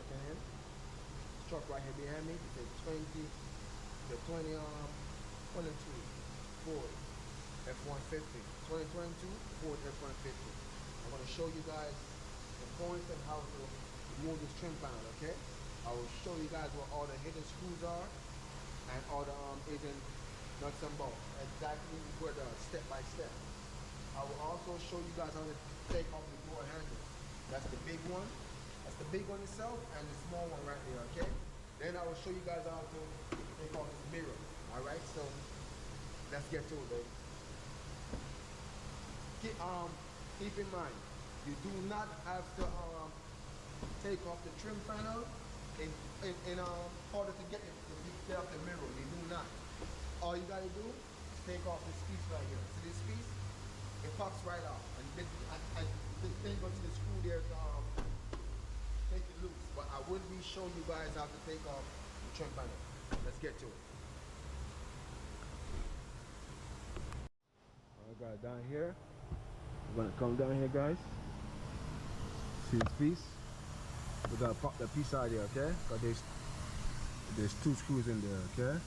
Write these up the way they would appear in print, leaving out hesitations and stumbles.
working in. This truck right here behind me is a 22 Ford F-150. 2022 Ford F-150. I'm going to show you guys the points and how to remove this trim panel, okay? I will show you guys where all the hidden screws are and all the hidden nuts and bolts. Exactly where the step by step. I will also show you guys how to take off the door handle. That's the big one. That's the big one itself and the small one right here, okay? Then I will show you guys how to take off this mirror. Alright, so let's get to it, baby. Keep in mind, you do not have to take off the trim panel in order to get off the mirror. You do not. All you gotta do is take off this piece right here. See this piece? It pops right off, and then you go to the screw there to take it loose. But I will be showing you guys how to take off the trim panel. Let's get to it. Alright guys, down here. We're gonna come down here, guys. See this piece? We gotta pop the piece out of there, okay? Cause there's two screws in there, okay?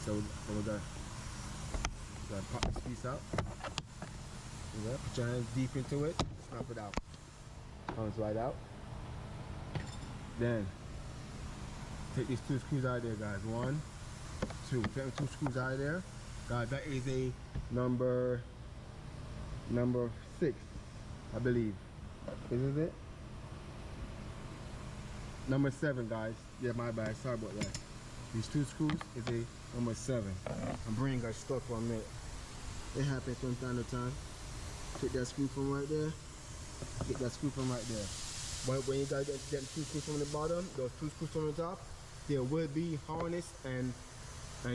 So we gotta pop this piece out. Yeah, put your hands deep into it, snap it out. Comes right out. Then take these two screws out of there, guys. One, two. Take the two screws out of there. Guys, that is a number 6, I believe. Isn't it? Number 7, guys. Yeah, my bad. Sorry about that. These two screws is a number 7. I'm bringing guys stuck for a minute. It happens from time to time. Take that screw from right there. Get that screw from right there. But when you guys get two screws from the bottom, those two screws from the top, there will be harness and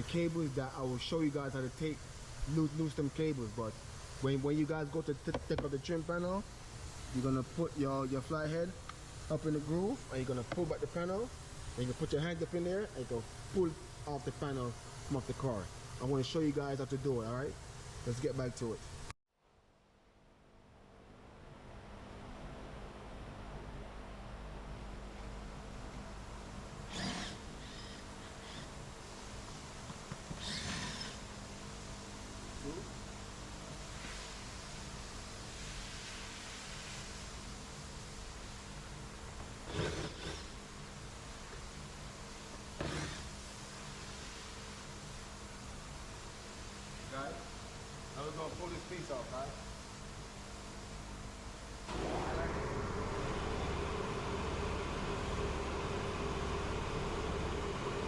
cables that I will show you guys how to take loose them cables. But when you guys go to take out the trim panel, you're gonna put your flathead up in the groove, and you're gonna pull back the panel, and you can put your hand up in there, and you can pull off the panel from off the car. I want to show you guys how to do it. All right, let's get back to it. Guys, now we're gonna pull this piece off, right?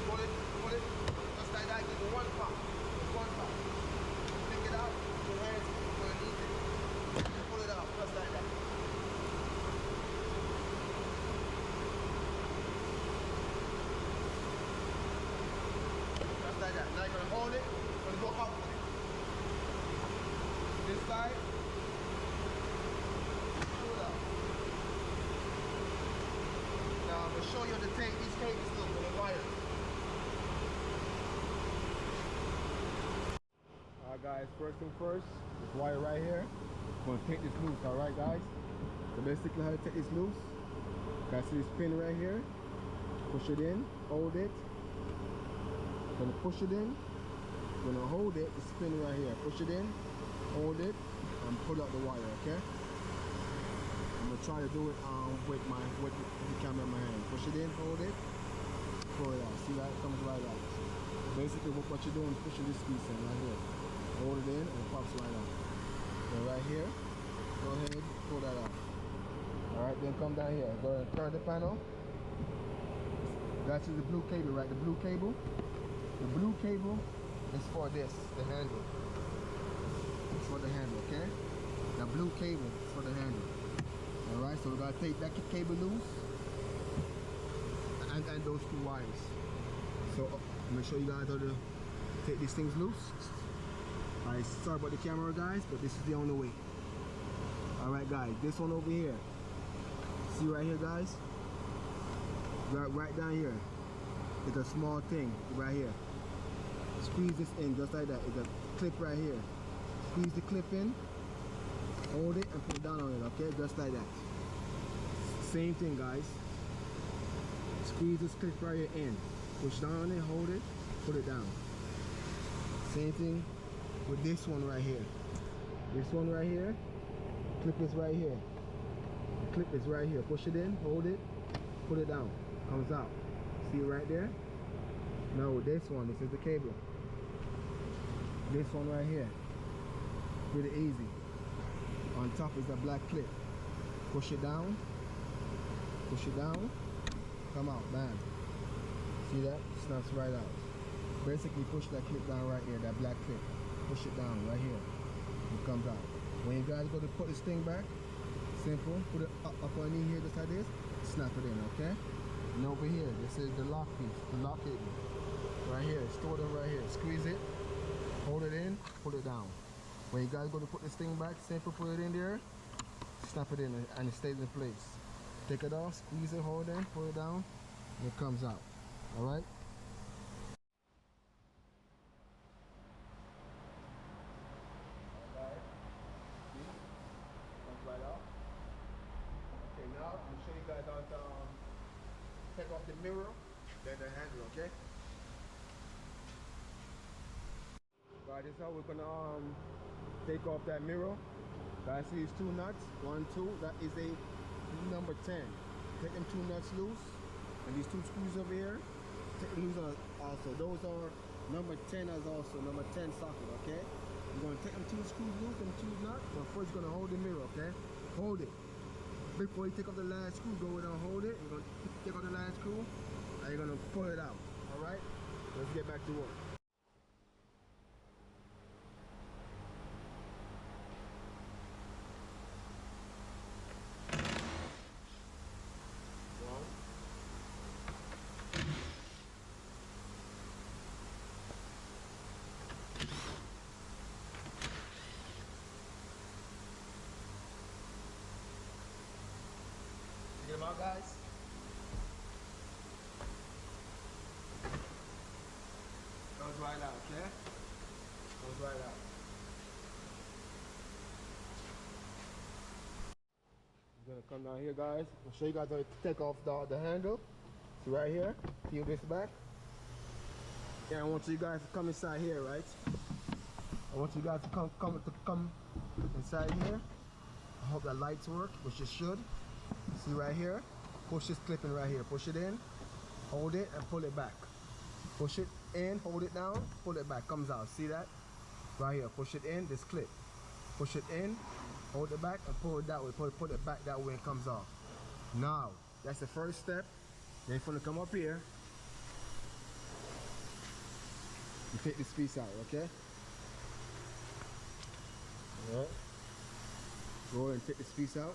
Pull it, just like that, give it one pop. Pick it out, put your hands underneath it. Pull it out, just like that. Just like that. Now you're gonna hold it, you're gonna go up with it. This side, pull it out. Now I'm gonna show you how to take these cables loose with the wire. Alright guys, first thing first, this wire right here, I'm gonna take this loose, alright guys? So basically how to take this loose, guys, see this pin right here, push it in, hold it, gonna push it in, gonna hold it, this pin right here, push it in, hold it, and pull out the wire, okay? I'm gonna try to do it with the camera in my hand. Push it in, hold it, pull it out. See that? It comes right out. Basically what you're doing is pushing this piece in right here. Hold it in and it pops right out. Then right here, go ahead, pull that out. Alright, then come down here. Go ahead and turn the panel. That's the blue cable, right? The blue cable. The blue cable is for this, the handle. It's for the handle, okay? The blue cable is for the handle. Alright, so we gotta take that cable loose and those two wires. So I'm gonna show you guys how to take these things loose. Alright, sorry about the camera guys, but this is the only way. Alright guys, this one over here. See right here guys? Right down here. It's a small thing right here. Squeeze this in just like that. It's a clip right here. Squeeze the clip in, hold it and put it down on it, okay? Just like that. Same thing guys. Squeeze this clip right here in. Push down on it, hold it, put it down. Same thing with this one right here. This one right here, clip is right here. The clip is right here. Push it in, hold it, put it down. Comes out. See right there? Now with this one, this is the cable. This one right here. Pretty easy. On top is a black clip. Push it down. Push it down. Come out. Bam. See that? Snaps right out. Basically push that clip down right here, that black clip. Push it down right here. It comes out. When you guys go to put this thing back, simple. Put it up on in here just like this. Snap it in, okay? And over here, this is the lock piece, the lock cable. Right here, store them right here. Squeeze it, hold it in, pull it down. When you guys go to put this thing back, simple, put it in there, snap it in and it stays in place. Take it off, squeeze it, hold it in, pull it down, and it comes out. Alright? Comes right out. Okay, now I'm gonna show you guys how to take off the mirror, then the handle, okay? Right, this is how we're gonna take off that mirror. Guys, see these two nuts, 1, 2, that is a number 10. Take them two nuts loose, and these two screws over here, take them loose also. Those are number 10 as also, number 10 socket, okay? You're gonna take them two screws loose and two nuts, but first you're gonna hold the mirror, okay? Hold it. Before you take off the last screw, go ahead and hold it. You're gonna take off the last screw, and you're gonna pull it out, all right? Let's get back to work. Get them out, guys. Comes right out, okay? Comes right out. I'm gonna come down here, guys. I'll show you guys how to take off the handle. See right here. Peel this back. Yeah, I want you guys to come inside here, right? I want you guys to come inside here. I hope that lights work, which it should. See right here, push this clip in right here. Push it in, hold it, and pull it back. Push it in, hold it down, pull it back. Comes out. See that? Right here. Push it in, this clip. Push it in, hold it back, and pull it that way. Pull it back that way and comes off. Now, that's the first step. Then you're gonna come up here. You take this piece out, okay? Alright. Go ahead and take this piece out.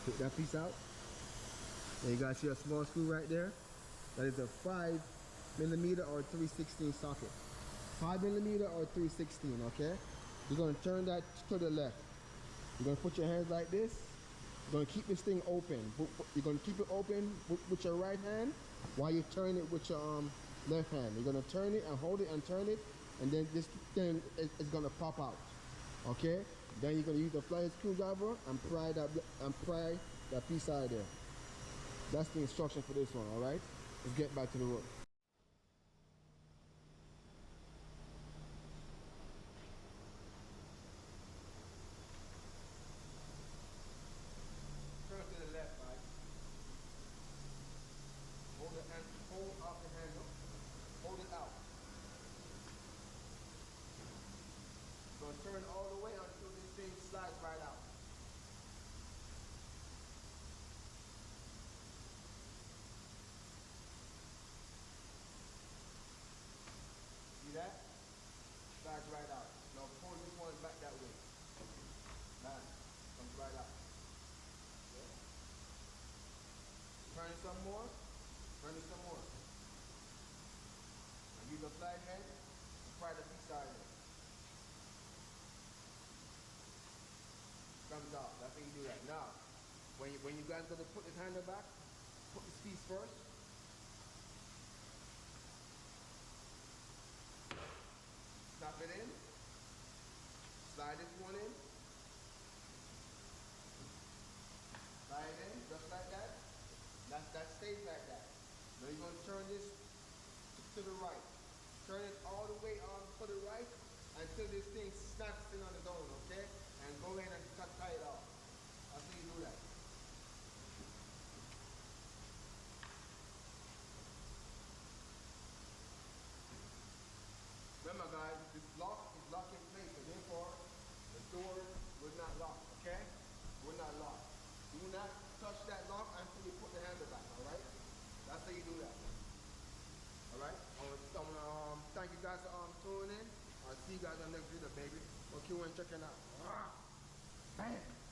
Take that piece out. Then you guys see a small screw right there. That is a 5mm or 3/16 socket. 5mm or 3/16, okay? You're gonna turn that to the left. You're gonna put your hands like this. You're gonna keep this thing open. You're gonna keep it open with your right hand while you turn it with your left hand. You're gonna turn it and hold it and turn it, and then this thing is gonna pop out. Okay? Then you're gonna use the flying screwdriver and pry that piece out of there. That's the instruction for this one, alright? Let's get back to the work. Turn to the left, right? Hold off the handle. Hold it out. So turn all the way until this thing slides right out. See that? Slides right out. Now pull this one back that way. Bam. Comes right out. Okay. Turn it some more. Turn it some more. Now use the flat head and pry the piece out of it. Comes out. That's how you do that. Now, when you guys gonna put this handle back, put this piece first. Snap it in. Slide this one in. Slide it in, just like that. That's stays like that. Now you're gonna turn this to the right. Turn it all the way on to the right until this thing snaps in on its own, okay? And go ahead and tie it off. That's how you do that. Remember guys, this lock is locked in place, so therefore the door will not lock, okay? Will not lock. Do not touch that lock until you put the handle back, alright? That's how you do that. Alright? Thank you guys for tuning in. I'll see you guys on the next video, baby. Okay, we're checking out. Bam!